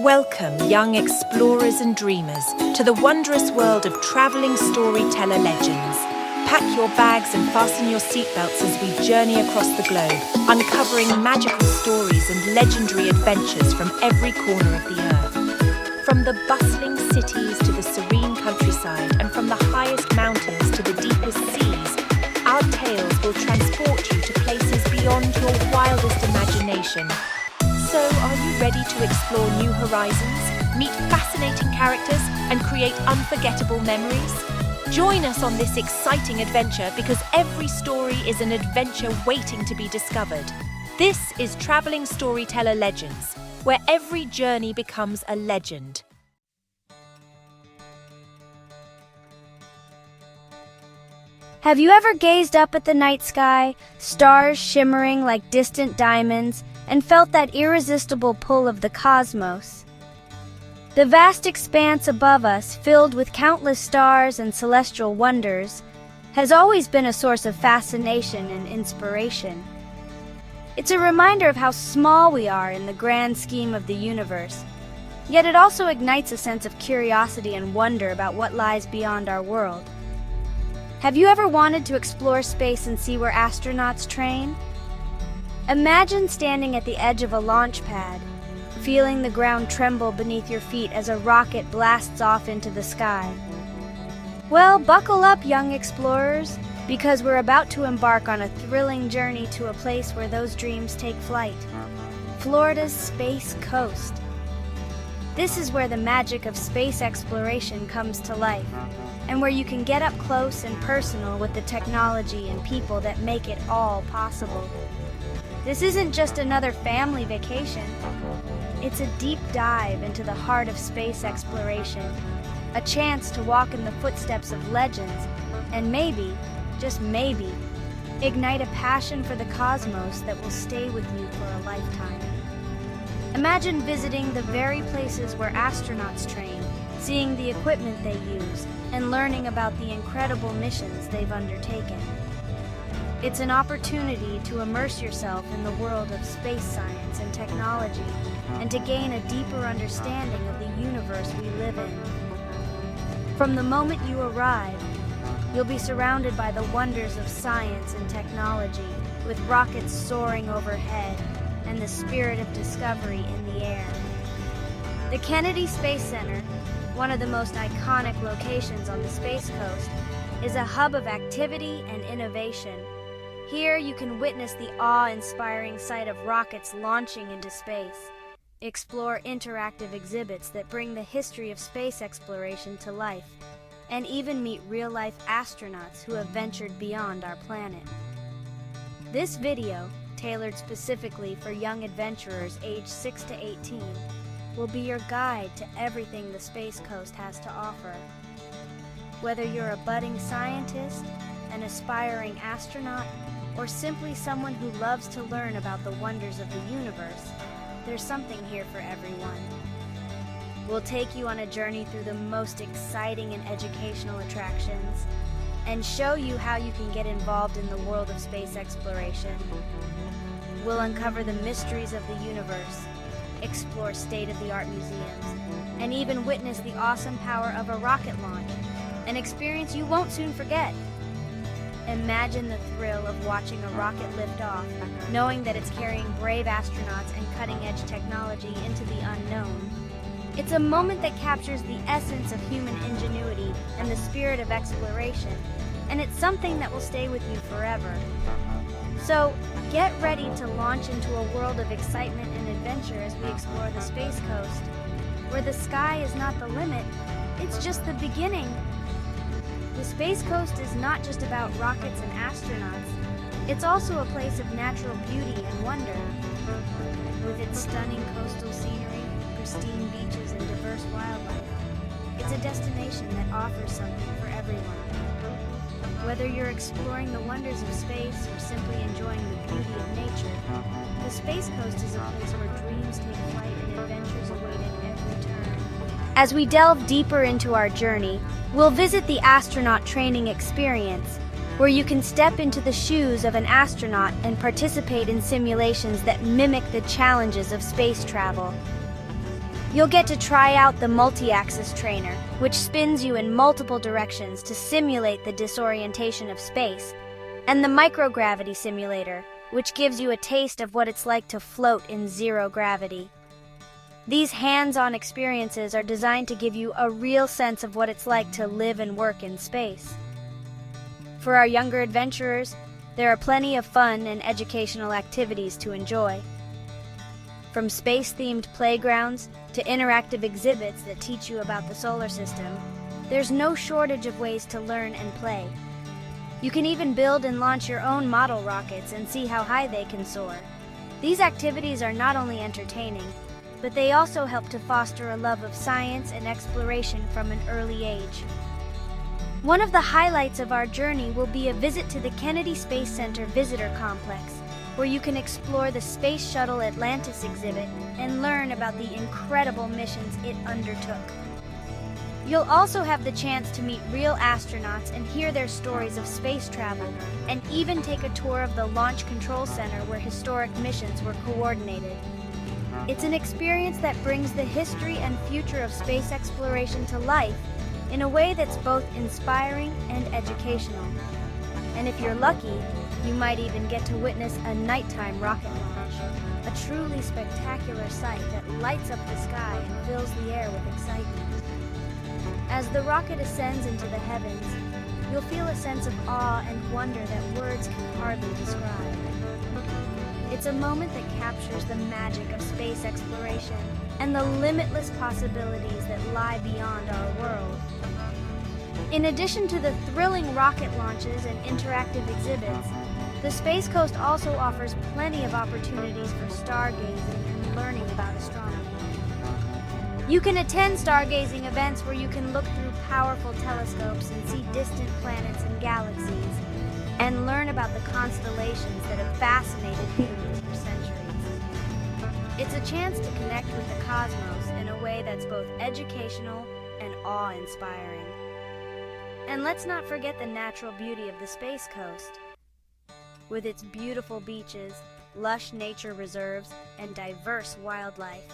Welcome, young explorers and dreamers, to the wondrous world of travelling storyteller legends. Pack your bags and fasten your seatbelts as we journey across the globe, uncovering magical stories and legendary adventures from every corner of the earth. From the bustling cities to the serene countryside, and from the highest mountains to the deepest seas, our tales will transport you to places beyond your wildest imagination. So, are you ready to explore new horizons, meet fascinating characters, and create unforgettable memories? Join us on this exciting adventure, because every story is an adventure waiting to be discovered. This is Traveling Storyteller Legends, where every journey becomes a legend. Have you ever gazed up at the night sky, stars shimmering like distant diamonds, and felt that irresistible pull of the cosmos? The vast expanse above us, filled with countless stars and celestial wonders, has always been a source of fascination and inspiration. It's a reminder of how small we are in the grand scheme of the universe, yet it also ignites a sense of curiosity and wonder about what lies beyond our world. Have you ever wanted to explore space and see where astronauts train? Imagine standing at the edge of a launch pad, feeling the ground tremble beneath your feet as a rocket blasts off into the sky. Well, buckle up, young explorers, because we're about to embark on a thrilling journey to a place where those dreams take flight. Florida's Space Coast. This is where the magic of space exploration comes to life, and where you can get up close and personal with the technology and people that make it all possible. This isn't just another family vacation. It's a deep dive into the heart of space exploration, a chance to walk in the footsteps of legends, and maybe, just maybe, ignite a passion for the cosmos that will stay with you for a lifetime. Imagine visiting the very places where astronauts train, seeing the equipment they use, and learning about the incredible missions they've undertaken. It's an opportunity to immerse yourself in the world of space science and technology, and to gain a deeper understanding of the universe we live in. From the moment you arrive, you'll be surrounded by the wonders of science and technology, with rockets soaring overhead and the spirit of discovery in the air. The Kennedy Space Center, one of the most iconic locations on the Space Coast, is a hub of activity and innovation. Here you can witness the awe-inspiring sight of rockets launching into space, explore interactive exhibits that bring the history of space exploration to life, and even meet real-life astronauts who have ventured beyond our planet. This video, tailored specifically for young adventurers aged 6 to 18, will be your guide to everything the Space Coast has to offer. Whether you're a budding scientist, an aspiring astronaut, or simply someone who loves to learn about the wonders of the universe, there's something here for everyone. We'll take you on a journey through the most exciting and educational attractions, and show you how you can get involved in the world of space exploration. We'll uncover the mysteries of the universe, explore state-of-the-art museums, and even witness the awesome power of a rocket launch, an experience you won't soon forget. Imagine the thrill of watching a rocket lift off, knowing that it's carrying brave astronauts and cutting-edge technology into the unknown. It's a moment that captures the essence of human ingenuity and the spirit of exploration, and it's something that will stay with you forever. So, get ready to launch into a world of excitement and adventure as we explore the Space Coast, where the sky is not the limit, it's just the beginning. The Space Coast is not just about rockets and astronauts, it's also a place of natural beauty and wonder. With its stunning coastal scenery, pristine beaches, and diverse wildlife, it's a destination that offers something for everyone. Whether you're exploring the wonders of space or simply enjoying the beauty of nature, the Space Coast is a place where dreams take flight and adventures await at every turn. As we delve deeper into our journey, we'll visit the astronaut training experience, where you can step into the shoes of an astronaut and participate in simulations that mimic the challenges of space travel. You'll get to try out the multi-axis trainer, which spins you in multiple directions to simulate the disorientation of space, and the microgravity simulator, which gives you a taste of what it's like to float in zero gravity. These hands-on experiences are designed to give you a real sense of what it's like to live and work in space. For our younger adventurers, there are plenty of fun and educational activities to enjoy. From space-themed playgrounds to interactive exhibits that teach you about the solar system, there's no shortage of ways to learn and play. You can even build and launch your own model rockets and see how high they can soar. These activities are not only entertaining, but they also help to foster a love of science and exploration from an early age. One of the highlights of our journey will be a visit to the Kennedy Space Center Visitor Complex, where you can explore the Space Shuttle Atlantis exhibit and learn about the incredible missions it undertook. You'll also have the chance to meet real astronauts and hear their stories of space travel, and even take a tour of the Launch Control Center where historic missions were coordinated. It's an experience that brings the history and future of space exploration to life in a way that's both inspiring and educational. And if you're lucky, you might even get to witness a nighttime rocket launch, a truly spectacular sight that lights up the sky and fills the air with excitement. As the rocket ascends into the heavens, you'll feel a sense of awe and wonder that words can hardly describe. It's a moment that captures the magic of space exploration and the limitless possibilities that lie beyond our world. In addition to the thrilling rocket launches and interactive exhibits, the Space Coast also offers plenty of opportunities for stargazing and learning about astronomy. You can attend stargazing events where you can look through powerful telescopes and see distant planets and galaxies, and learn about the constellations that have fascinated humans for centuries. It's a chance to connect with the cosmos in a way that's both educational and awe-inspiring. And let's not forget the natural beauty of the Space Coast. With its beautiful beaches, lush nature reserves, and diverse wildlife,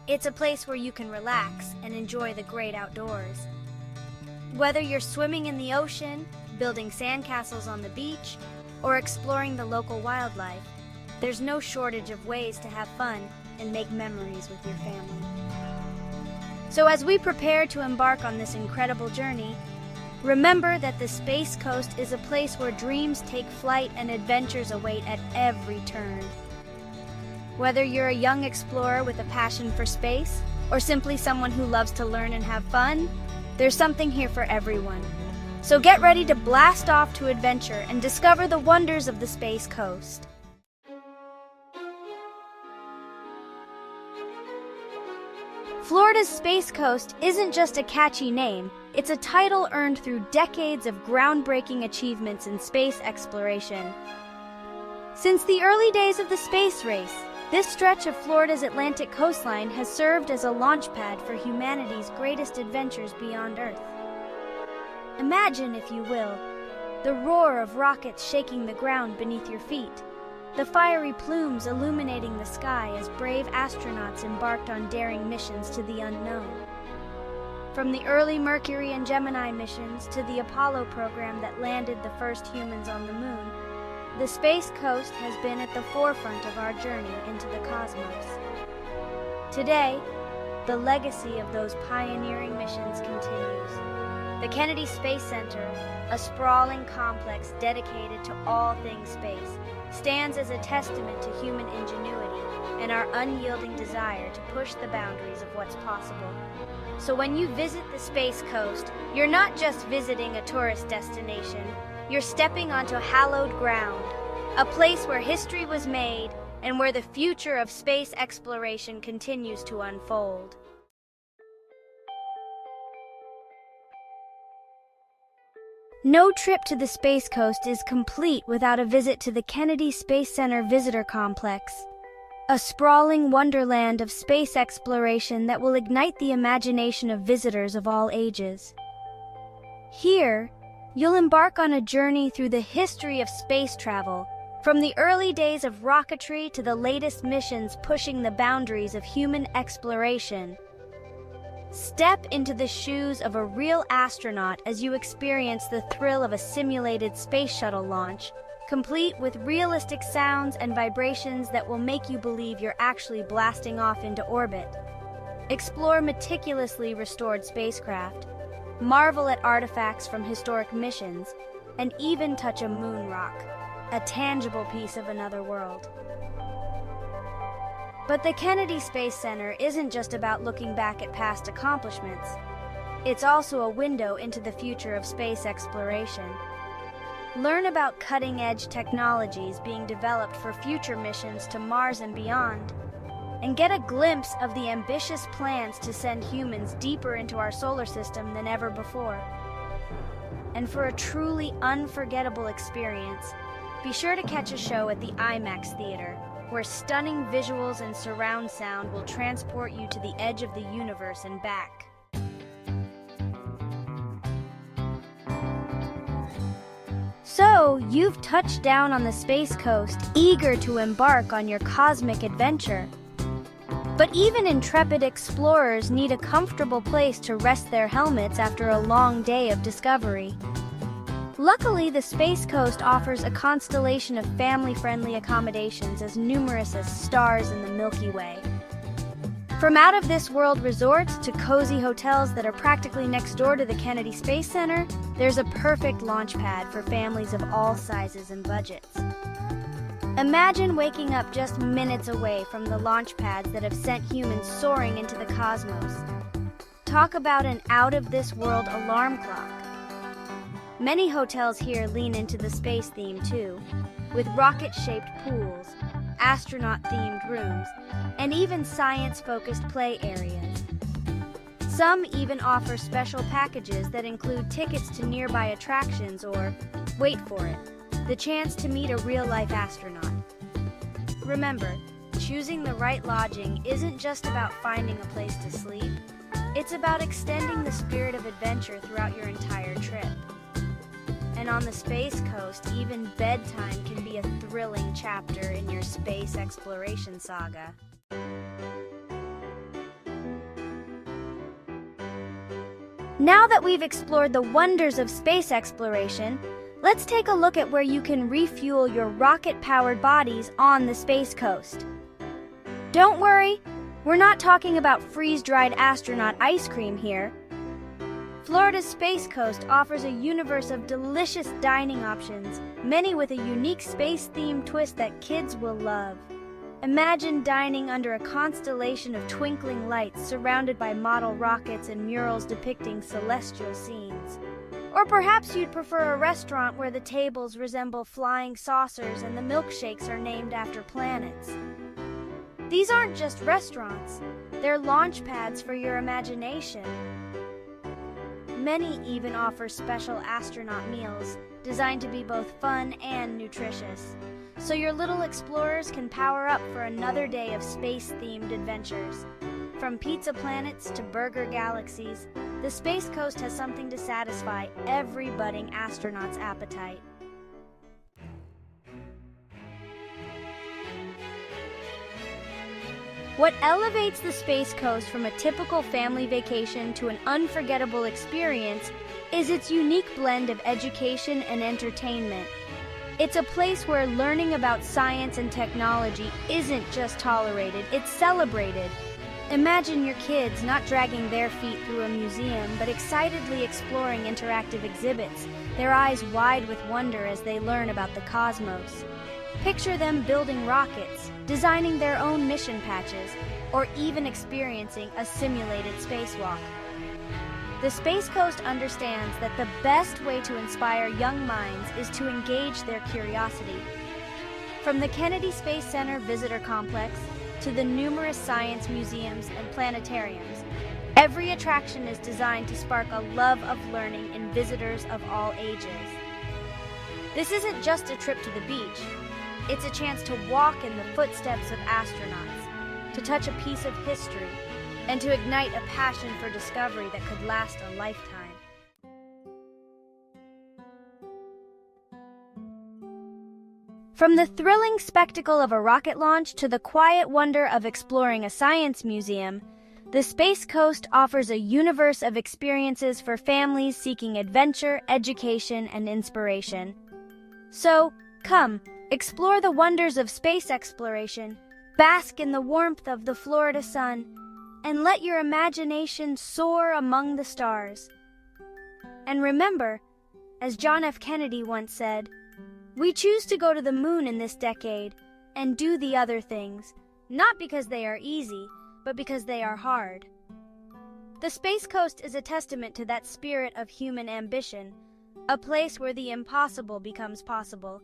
it's a place where you can relax and enjoy the great outdoors. Whether you're swimming in the ocean, building sandcastles on the beach, or exploring the local wildlife, there's no shortage of ways to have fun and make memories with your family. So as we prepare to embark on this incredible journey, remember that the Space Coast is a place where dreams take flight and adventures await at every turn. Whether you're a young explorer with a passion for space, or simply someone who loves to learn and have fun, there's something here for everyone. So get ready to blast off to adventure and discover the wonders of the Space Coast. Florida's Space Coast isn't just a catchy name, it's a title earned through decades of groundbreaking achievements in space exploration. Since the early days of the space race, this stretch of Florida's Atlantic coastline has served as a launchpad for humanity's greatest adventures beyond Earth. Imagine, if you will, the roar of rockets shaking the ground beneath your feet, the fiery plumes illuminating the sky as brave astronauts embarked on daring missions to the unknown. From the early Mercury and Gemini missions to the Apollo program that landed the first humans on the moon, the Space Coast has been at the forefront of our journey into the cosmos. Today, the legacy of those pioneering missions continues. The Kennedy Space Center, a sprawling complex dedicated to all things space, stands as a testament to human ingenuity and our unyielding desire to push the boundaries of what's possible. So when you visit the Space Coast, you're not just visiting a tourist destination, you're stepping onto hallowed ground, a place where history was made and where the future of space exploration continues to unfold. No trip to the Space Coast is complete without a visit to the Kennedy Space Center Visitor Complex, a sprawling wonderland of space exploration that will ignite the imagination of visitors of all ages. Here, you'll embark on a journey through the history of space travel, from the early days of rocketry to the latest missions pushing the boundaries of human exploration. Step into the shoes of a real astronaut as you experience the thrill of a simulated space shuttle launch, complete with realistic sounds and vibrations that will make you believe you're actually blasting off into orbit. Explore meticulously restored spacecraft, marvel at artifacts from historic missions, and even touch a moon rock, a tangible piece of another world. But the Kennedy Space Center isn't just about looking back at past accomplishments. It's also a window into the future of space exploration. Learn about cutting-edge technologies being developed for future missions to Mars and beyond, and get a glimpse of the ambitious plans to send humans deeper into our solar system than ever before. And for a truly unforgettable experience, be sure to catch a show at the IMAX Theater, where stunning visuals and surround sound will transport you to the edge of the universe and back. So, you've touched down on the Space Coast, eager to embark on your cosmic adventure. But even intrepid explorers need a comfortable place to rest their helmets after a long day of discovery. Luckily, the Space Coast offers a constellation of family-friendly accommodations as numerous as stars in the Milky Way. From out-of-this-world resorts to cozy hotels that are practically next door to the Kennedy Space Center, there's a perfect launch pad for families of all sizes and budgets. Imagine waking up just minutes away from the launch pads that have sent humans soaring into the cosmos. Talk about an out-of-this-world alarm clock. Many hotels here lean into the space theme too, with rocket-shaped pools, astronaut-themed rooms, and even science-focused play areas. Some even offer special packages that include tickets to nearby attractions or, wait for it, the chance to meet a real-life astronaut. Remember, choosing the right lodging isn't just about finding a place to sleep. It's about extending the spirit of adventure throughout your entire trip. And on the Space Coast, even bedtime can be a thrilling chapter in your space exploration saga. Now that we've explored the wonders of space exploration, let's take a look at where you can refuel your rocket-powered bodies on the Space Coast. Don't worry, we're not talking about freeze-dried astronaut ice cream here. Florida's Space Coast offers a universe of delicious dining options, many with a unique space-themed twist that kids will love. Imagine dining under a constellation of twinkling lights surrounded by model rockets and murals depicting celestial scenes. Or perhaps you'd prefer a restaurant where the tables resemble flying saucers and the milkshakes are named after planets. These aren't just restaurants, they're launch pads for your imagination. Many even offer special astronaut meals, designed to be both fun and nutritious, so your little explorers can power up for another day of space-themed adventures. From pizza planets to burger galaxies, the Space Coast has something to satisfy every budding astronaut's appetite. What elevates the Space Coast from a typical family vacation to an unforgettable experience is its unique blend of education and entertainment. It's a place where learning about science and technology isn't just tolerated, it's celebrated. Imagine your kids not dragging their feet through a museum, but excitedly exploring interactive exhibits, their eyes wide with wonder as they learn about the cosmos. Picture them building rockets, designing their own mission patches, or even experiencing a simulated spacewalk. The Space Coast understands that the best way to inspire young minds is to engage their curiosity. From the Kennedy Space Center Visitor Complex to the numerous science museums and planetariums, every attraction is designed to spark a love of learning in visitors of all ages. This isn't just a trip to the beach. It's a chance to walk in the footsteps of astronauts, to touch a piece of history, and to ignite a passion for discovery that could last a lifetime. From the thrilling spectacle of a rocket launch to the quiet wonder of exploring a science museum, The Space Coast offers a universe of experiences for families seeking adventure, education, and inspiration. So, come, explore the wonders of space exploration, bask in the warmth of the Florida sun, and let your imagination soar among the stars. And remember, as John F. Kennedy once said, we choose to go to the moon in this decade and do the other things, not because they are easy, but because they are hard. The Space Coast is a testament to that spirit of human ambition, a place where the impossible becomes possible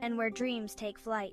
and where dreams take flight.